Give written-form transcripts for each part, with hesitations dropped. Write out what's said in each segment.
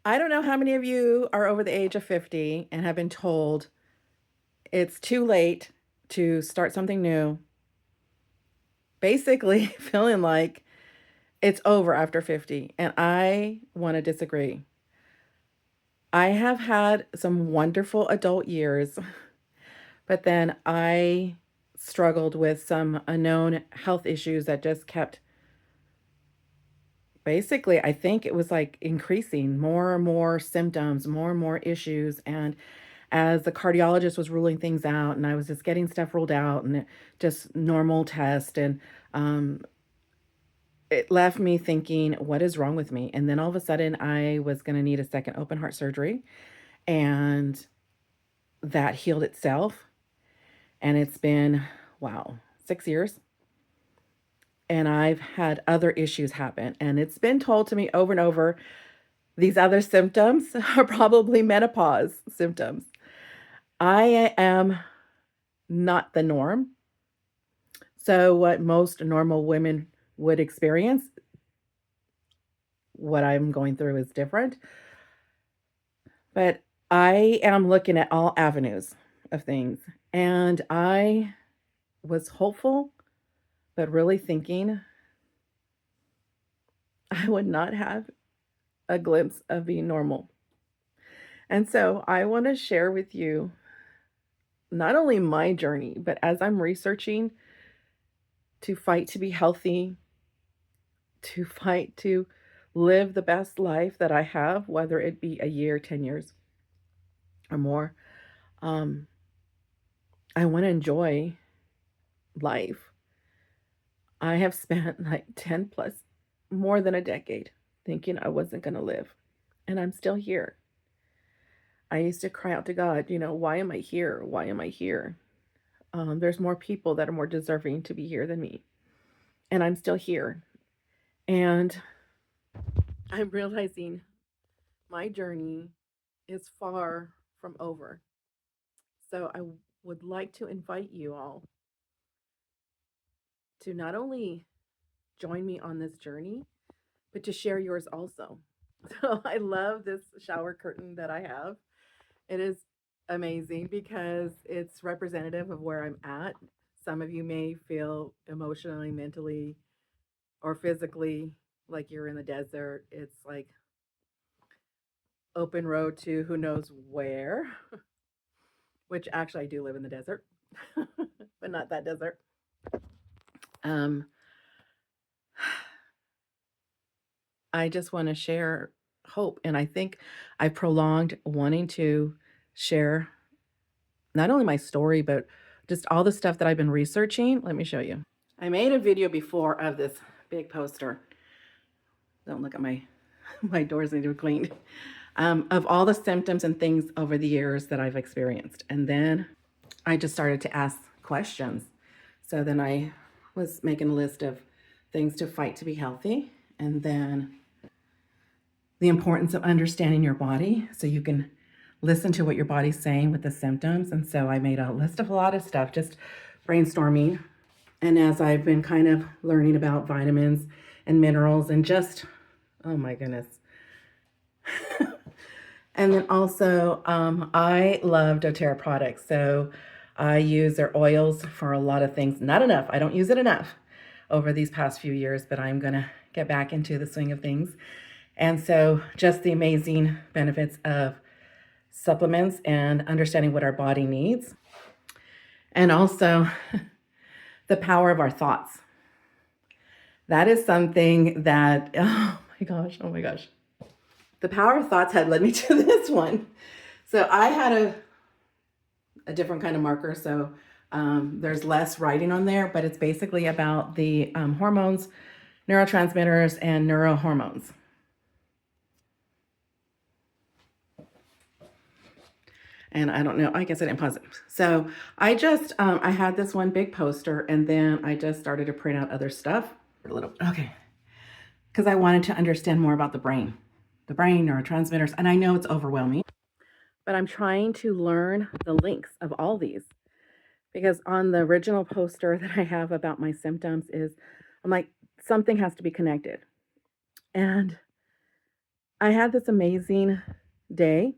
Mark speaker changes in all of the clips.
Speaker 1: I don't know how many of you are over the age of 50 and have been told it's too late to start something new, basically feeling like it's over after 50. And I want to disagree. I have had some wonderful adult years, but then I struggled with some unknown health issues that just kept basically, I think it was like increasing more and more symptoms, more and more issues. And as the cardiologist was ruling things out, and I was just getting stuff ruled out and just normal test, and um, it left me thinking, what is wrong with me? And then all of a sudden, I was going to need a second open heart surgery, and that healed itself. And it's been, wow, 6 years. And I've had other issues happen. And it's been told to me over and over these other symptoms are probably menopause symptoms. I am not the norm. So, what most normal women would experience, what I'm going through is different. But I am looking at all avenues of things. And I was hopeful, but really thinking I would not have a glimpse of being normal. And so I want to share with you not only my journey, but as I'm researching to fight to be healthy, to fight to live the best life that I have, whether it be a year, 10 years, or more. Um, I want to enjoy life. I have spent like 10 plus, more than a decade, thinking I wasn't going to live, and I'm still here. I used to cry out to God, why am I here? Why am I here? There's more people that are more deserving to be here than me, and I'm still here. And I'm realizing my journey is far from over. So I would like to invite you all to not only join me on this journey, but to share yours also. So I love this shower curtain that I have. It is amazing because it's representative of where I'm at. Some of you may feel emotionally, mentally, or physically like you're in the desert. It's like open road to who knows where, which actually I do live in the desert, but not that desert. Um, I just want to share hope. And I think I prolonged wanting to share not only my story, but just all the stuff that I've been researching. Let me show you. I made a video before of this big poster. Don't look at my my doors need to be cleaned. Of all the symptoms and things over the years that I've experienced. And then I just started to ask questions. So then I was making a list of things to fight to be healthy. And then the importance of understanding your body so you can listen to what your body's saying with the symptoms. And so I made a list of a lot of stuff, just brainstorming. And as I've been kind of learning about vitamins and minerals and just, oh my goodness. And then also, I love doTERRA products. So I use their oils for a lot of things. Not enough. I don't use it enough over these past few years, but I'm going to get back into the swing of things. And so just the amazing benefits of supplements and understanding what our body needs. And also the power of our thoughts. That is something that, oh my gosh. The power of thoughts had led me to this one. So I had a different kind of marker. So there's less writing on there, but it's basically about the hormones, neurotransmitters, and neurohormones. And I don't know, I guess I didn't pause it. So I just, I had this one big poster, and then I just started to print out other stuff. Okay. Because I wanted to understand more about the brain, neurotransmitters, and I know it's overwhelming, but I'm trying to learn the links of all these. Because on the original poster that I have about my symptoms I'm like, something has to be connected. And I had this amazing day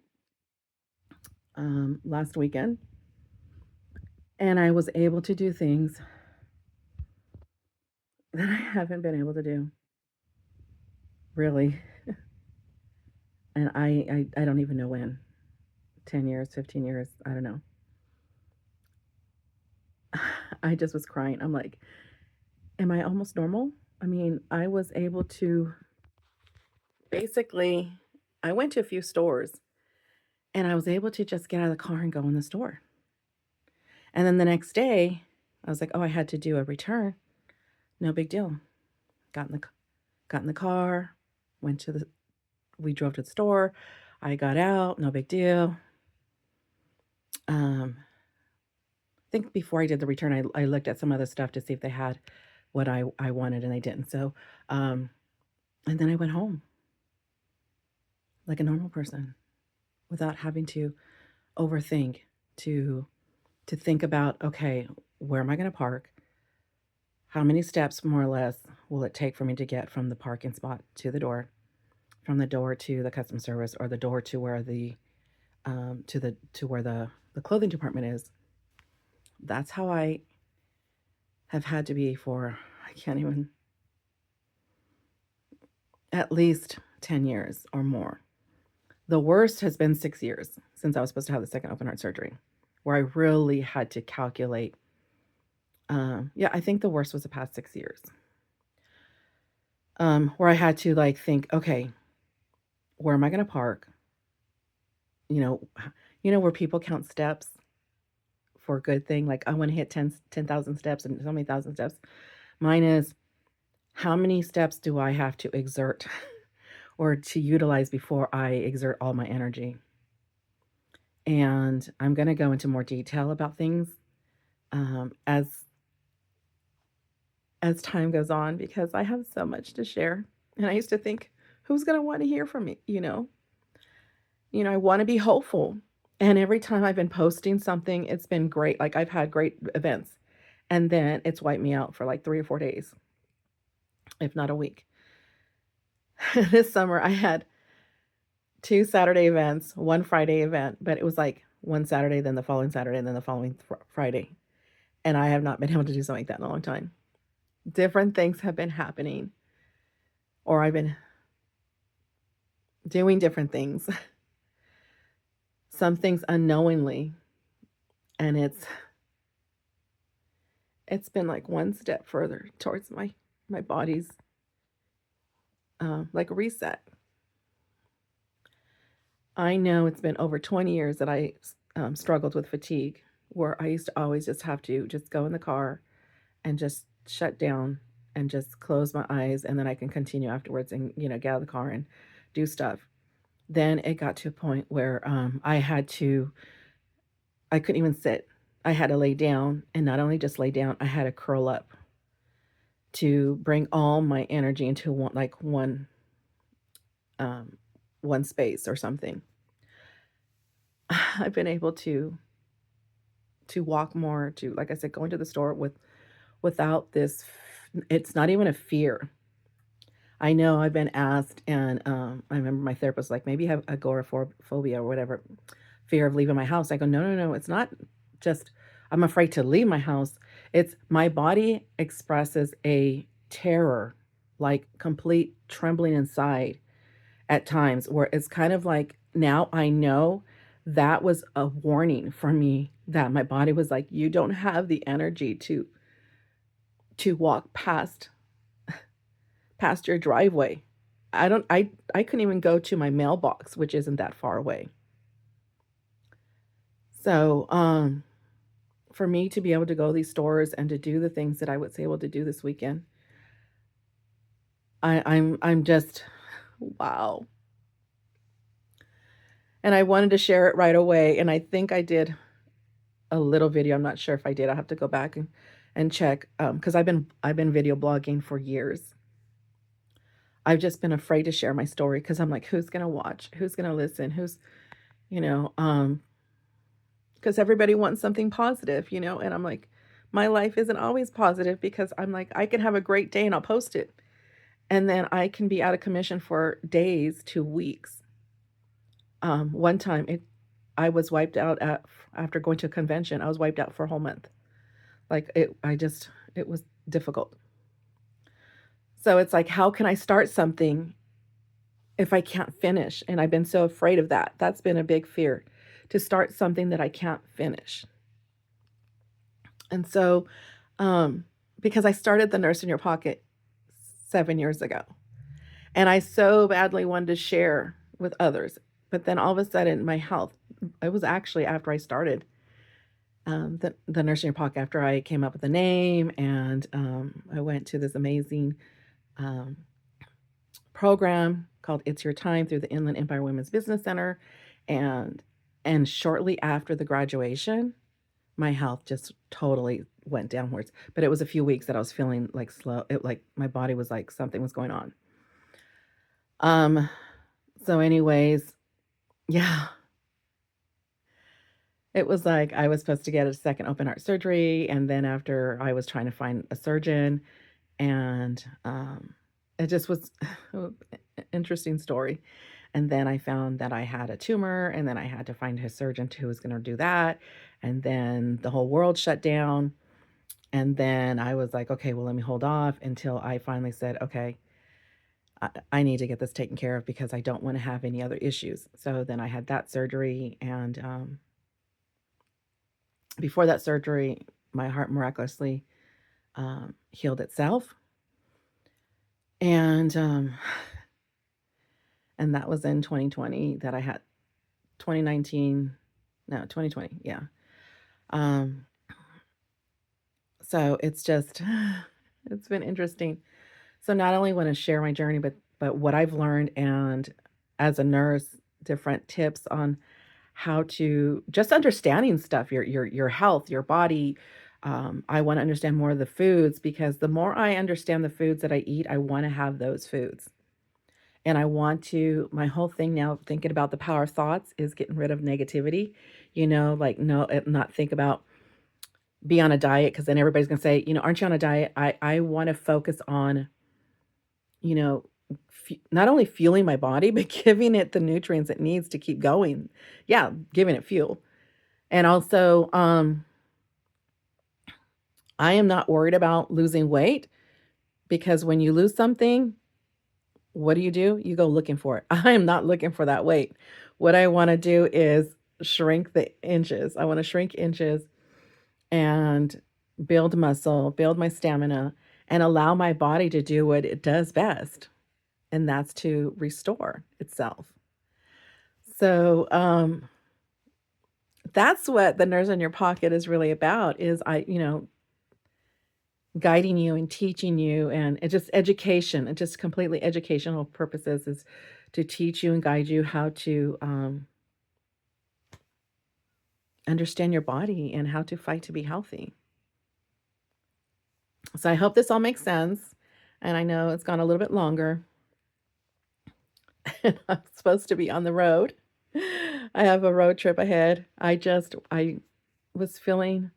Speaker 1: last weekend, and I was able to do things that I haven't been able to do, really. And I don't even know when. 10 years, 15 years, I don't know. I just was crying. I'm like, am I almost normal? I mean, I was able to basically, I went to a few stores and I was able to just get out of the car and go in the store. And then the next day, I was like, oh, I had to do a return. No big deal. Got in the got in the car, went to the we drove to the store. I got out, no big deal. I think before I did the return, I looked at some other stuff to see if they had what I wanted, and they didn't. So, and then I went home like a normal person without having to overthink, to to think about, okay, where am I going to park? How many steps more or less will it take for me to get from the parking spot to the door, from the door to the customer service, or the door to where the clothing department is? That's how I have had to be for, I can't even, at least 10 years or more. The worst has been 6 years since I was supposed to have the second open heart surgery, where I really had to calculate. Yeah, I think the worst was the past 6 years, where I had to like think, okay, where am I going to park? You know, where people count steps for a good thing. Like I want to hit 10,000 steps and so many thousand steps. Mine is how many steps do I have to exert or to utilize before I exert all my energy? And I'm going to go into more detail about things as time goes on because I have so much to share. And I used to think, who's going to want to hear from me? I want to be hopeful. And every time I've been posting something, it's been great. Like I've had great events. And then it's wiped me out for like 3 or 4 days, if not a week. This summer, I had two Saturday events, one Friday event, but it was like one Saturday, then the following Saturday, and then the following Friday. And I have not been able to do something like that in a long time. Different things have been happening, or I've been doing different things, some things unknowingly, and it's been like one step further towards my body's like reset. I know it's been over 20 years that I struggled with fatigue, where I used to always just have to just go in the car and just shut down and just close my eyes, and then I can continue afterwards and get out of the car and do stuff. Then it got to a point where I couldn't even sit. I had to lay down, and not only just lay down, I had to curl up to bring all my energy into um, one space or something. I've been able to walk more, to, like I said, go into the store without this. It's not even a fear. I know I've been asked, and I remember my therapist was like, maybe you have agoraphobia or whatever, fear of leaving my house. I go, no, no, no. It's not just I'm afraid to leave my house. It's my body expresses a terror, like complete trembling inside at times, where it's kind of like now I know that was a warning for me that my body was like, you don't have the energy to walk past your driveway. I couldn't even go to my mailbox, which isn't that far away. So, for me to be able to go to these stores and to do the things that I was able to do this weekend, I'm just wow. And I wanted to share it right away, and I think I did a little video. I'm not sure if I did. I have to go back and check because I've been video blogging for years. I've just been afraid to share my story because I'm like, who's gonna watch? Who's gonna listen? Who's you know, because everybody wants something positive, and I'm like, my life isn't always positive because I'm like, I can have a great day and I'll post it. And then I can be out of commission for days to weeks. One time I was wiped out after going to a convention. I was wiped out for a whole month. Like it was difficult. So it's like, how can I start something if I can't finish? And I've been so afraid of that. That's been a big fear, to start something that I can't finish. And so, um, because I started the Nurse in Your Pocket 7 years ago, and I so badly wanted to share with others. But then all of a sudden, my health, it was actually after I started the Nurse in Your Pocket, after I came up with the name, and I went to this amazing um, program called It's Your Time through the Inland Empire Women's Business Center. And shortly after the graduation, my health just totally went downwards. But it was a few weeks that I was feeling like slow. It like my body was like something was going on. Um so anyways, yeah, it was like I was supposed to get a second open heart surgery, and then after I was trying to find a surgeon, and it just was an interesting story. And then I found that I had a tumor, and then I had to find a surgeon who was going to do that. And then the whole world shut down. And then I was like, okay, well, let me hold off until I finally said, okay, I need to get this taken care of because I don't want to have any other issues. So then I had that surgery. And before that surgery, my heart miraculously healed itself. And and that was in 2020 that I had 2019, no, 2020, yeah. Um, so it's just it's been interesting. So not only want to share my journey, but what I've learned, and as a nurse, different tips on how to just understanding stuff, your health, your body. I want to understand more of the foods, because the more I understand the foods that I eat, I want to have those foods. And I want to, my whole thing now, thinking about the power of thoughts, is getting rid of negativity. Like, no, not think about be on a diet, because then everybody's going to say, aren't you on a diet? I want to focus on, you know, not only fueling my body, but giving it the nutrients it needs to keep going. Yeah, giving it fuel. And also, I am not worried about losing weight, because when you lose something, what do? You go looking for it. I am not looking for that weight. What I want to do is shrink the inches. I want to shrink inches and build muscle, build my stamina, and allow my body to do what it does best, and that's to restore itself. So, that's what the Nurse in Your Pocket is really about, is guiding you and teaching you, and it just education, it just completely educational purposes, is to teach you and guide you how to understand your body and how to fight to be healthy. So I hope this all makes sense. And I know it's gone a little bit longer. And I'm supposed to be on the road. I have a road trip ahead. I was feeling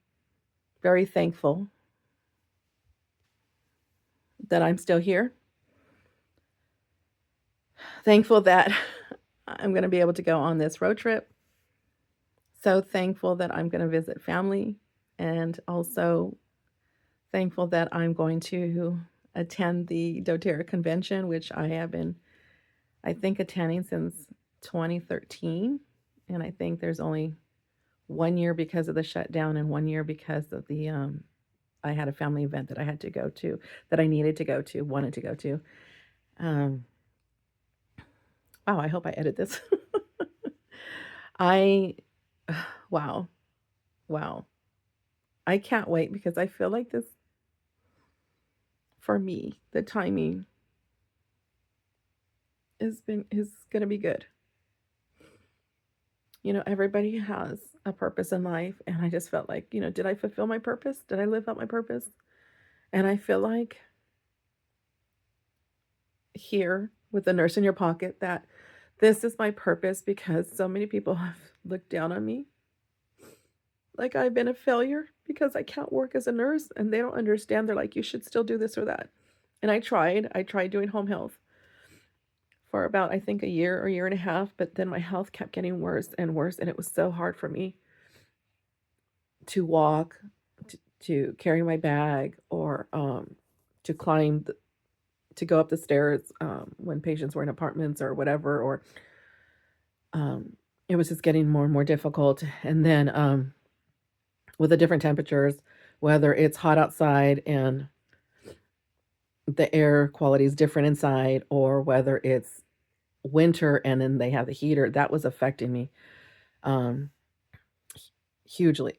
Speaker 1: very thankful that I'm still here. Thankful that I'm going to be able to go on this road trip. So thankful that I'm going to visit family, and also thankful that I'm going to attend the doTERRA convention, which I have been, I think, attending since 2013. And I think there's only 1 year because of the shutdown, and 1 year because of the, I had a family event that I had to go to, that I needed to go to, wanted to go to. Um, wow, I hope I edit this. I, wow, wow. I can't wait, because I feel like this, for me, the timing is going to be good. Everybody has a purpose in life, and I just felt like, did I fulfill my purpose? Did I live out my purpose? And I feel like here with the Nurse in Your Pocket, that this is my purpose, because so many people have looked down on me like I've been a failure because I can't work as a nurse, and they don't understand. They're like, you should still do this or that. And I tried doing home health for about, I think, a year or year and a half, but then my health kept getting worse and worse, and it was so hard for me to walk, to carry my bag, or to climb, to go up the stairs when patients were in apartments or whatever, or um, it was just getting more and more difficult. And then with the different temperatures, whether it's hot outside and the air quality is different inside, or whether it's winter and then they have the heater, that was affecting me um, hugely.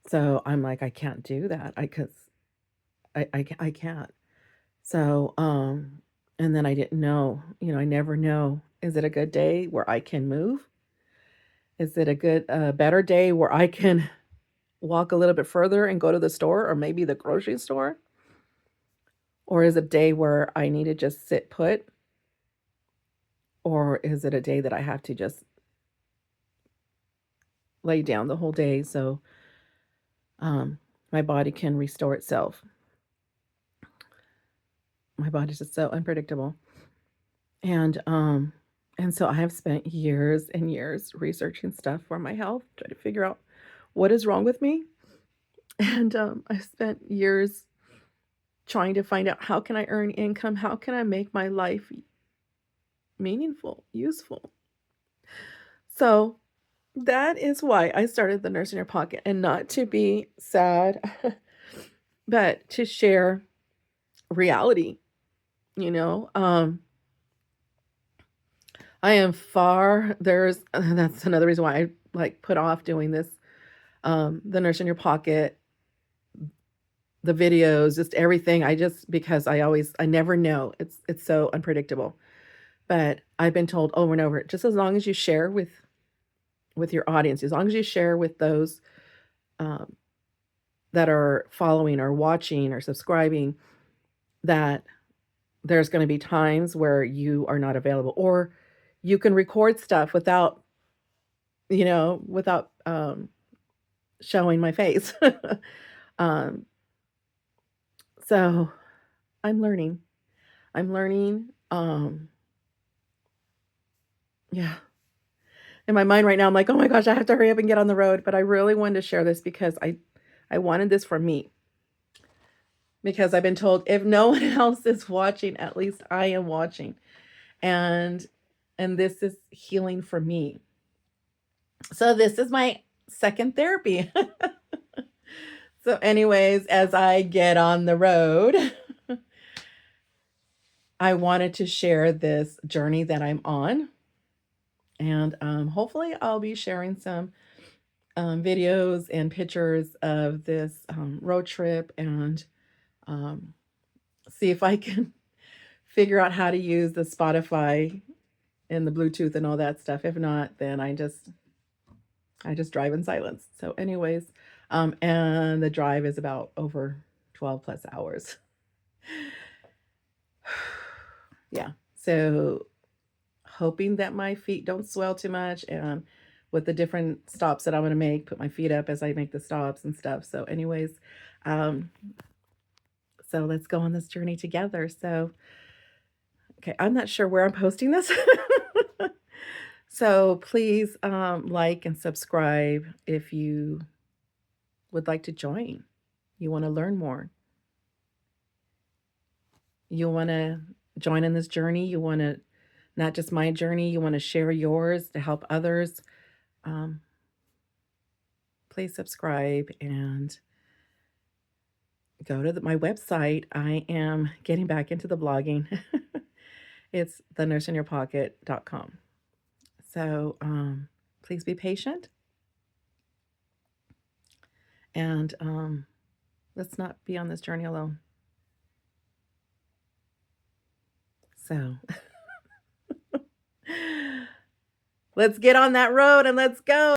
Speaker 1: So I'm like, I can't do that. Cause I can't. So, and then I didn't know, I never know. Is it a good day where I can move? Is it a better day where I can walk a little bit further and go to the store or maybe the grocery store? Or is it a day where I need to just sit put? Or is it a day that I have to just lay down the whole day so um, my body can restore itself? My body's just so unpredictable. And so I have spent years and years researching stuff for my health, trying to figure out what is wrong with me. And I've spent years trying to find out, how can I earn income? How can I make my life meaningful, useful? So that is why I started the Nurse in Your Pocket, and not to be sad, but to share reality, you know. I am far there's that's another reason why I like put off doing this, the Nurse in Your Pocket, the videos, just everything. Because I never know. It's so unpredictable. But I've been told over and over, just as long as you share with your audience, as long as you share with those um, that are following or watching or subscribing, that there's going to be times where you are not available, or you can record stuff without, without showing my face. um, so I'm learning. I'm learning. Yeah. In my mind right now, I'm like, oh my gosh, I have to hurry up and get on the road. But I really wanted to share this because I wanted this for me. Because I've been told, if no one else is watching, at least I am watching. And this is healing for me. So this is my second therapy. So anyways, as I get on the road, I wanted to share this journey that I'm on. And hopefully I'll be sharing some videos and pictures of this road trip, and um, see if I can figure out how to use the Spotify and the Bluetooth and all that stuff. If not, then I just drive in silence. So anyways, and the drive is about over 12 plus hours. Yeah. So hoping that my feet don't swell too much, and with the different stops that I'm going to make, put my feet up as I make the stops and stuff. So anyways, um, so let's go on this journey together. So, okay, I'm not sure where I'm posting this. So please like and subscribe if you would like to join. You want to learn more. You want to join in this journey. You want to, not just my journey, you want to share yours to help others. Um, please subscribe and go to my website. I am getting back into the blogging. It's thenurseInYourPocket.com. So please be patient, and let's not be on this journey alone. So let's get on that road and let's go.